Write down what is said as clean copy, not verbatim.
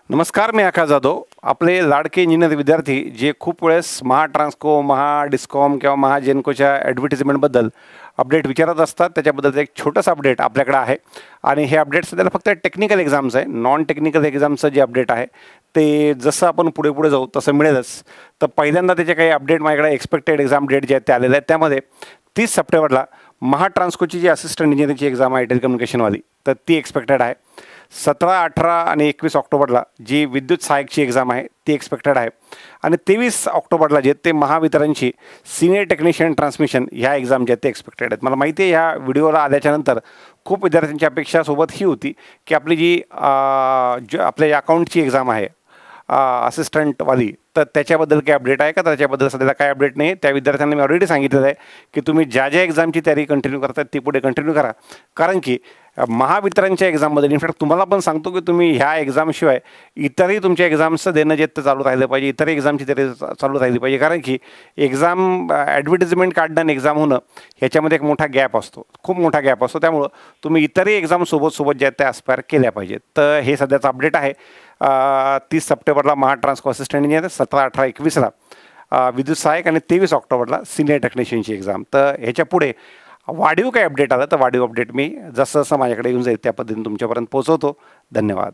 नमस्कार, मी आकाश जाधव. आपले लाडके इंजिनियर विद्यार्थी जे खूप वेळेस महाट्रान्सको, महाडिस्कॉम किंवा महाजेनकोच्या ॲडव्हर्टिजमेंटबद्दल अपडेट विचारत असतात. त्याच्याबद्दलचं एक छोटंसं अपडेट आपल्याकडे आहे आणि हे अपडेट सध्याला फक्त टेक्निकल एक्झाम्स आहे. नॉन टेक्निकल एक्झामचं जे अपडेट आहे ते जसं आपण पुढे पुढे जाऊ तसं मिळेलच. तर पहिल्यांदा त्याचे काही अपडेट माझ्याकडे एक्सपेक्टेड एक्झाम डेट जे आहेत ते आलेले आहेत. त्यामध्ये 30 सप्टेंबरला महाट्रान्सकोची जी असिस्टंट इंजिनिअरिंगची एक्झाम आहे टेलिकम्युनिकेशनवाली, तर ती एक्सपेक्टेड आहे. 17, 18 आणि 21 ऑक्टोबरला जी विद्युत सहाय्यकची एक्झाम आहे ती एक्सपेक्टेड आहे. आणि 23 ऑक्टोबरला जे ते महावितरणची सिनियर टेक्निशियन ट्रान्समिशन ह्या एक्झाम जे आहेत ते एक्सपेक्टेड आहेत. मला माहिती आहे ह्या व्हिडिओला आल्याच्यानंतर खूप विद्यार्थ्यांची अपेक्षासोबत ही होती की आपली जी आपल्या अकाउंटची एक्झाम आहे असिस्टंटवाली, तर त्याच्याबद्दल काही अपडेट आहे का? तर त्याच्याबद्दल सध्याला काय अपडेट नाही. त्या विद्यार्थ्यांना मी ऑलरेडी सांगितलेलं आहे की तुम्ही ज्या ज्या एक्झामची तयारी कंटिन्यू करतात ती पुढे कंटिन्यू करा. कारण की महावितरणच्या एक्झाममध्ये इनफॅक्ट तुम्हाला पण सांगतो की तुम्ही ह्या एक्झामशिवाय इतरही तुमच्या एक्झामचं देणं जे ते चालू राहिलं पाहिजे, इतर एक्झामची तयारी चालू राहिली पाहिजे. कारण की एक्झाम ॲडव्हर्टिजमेंट काढणं आणि एक्झाम होणं ह्याच्यामध्ये एक मोठा गॅप असतो, खूप मोठा गॅप असतो. त्यामुळं तुम्ही इतरही एक्झाम सोबत ज्या आहेत त्या ॲस्पायर केल्या पाहिजेत. तर हे सध्याचं अपडेट आहे. 30 सप्टेंबरला महाट्रान्सको असिस्टंट इंजिनियर, 17, 18, 21ला विद्युत सहायक आणि 23 ऑक्टोबरला सिनियर टेक्निशियनची एक्झाम. तर ह्याच्या पुढे वाढीव काही अपडेट आलं तर वाढीव अपडेट मी जसं जसं माझ्याकडे येऊन जाईल त्या पद्धतीने तुमच्यापर्यंत पोहोचवतो. धन्यवाद.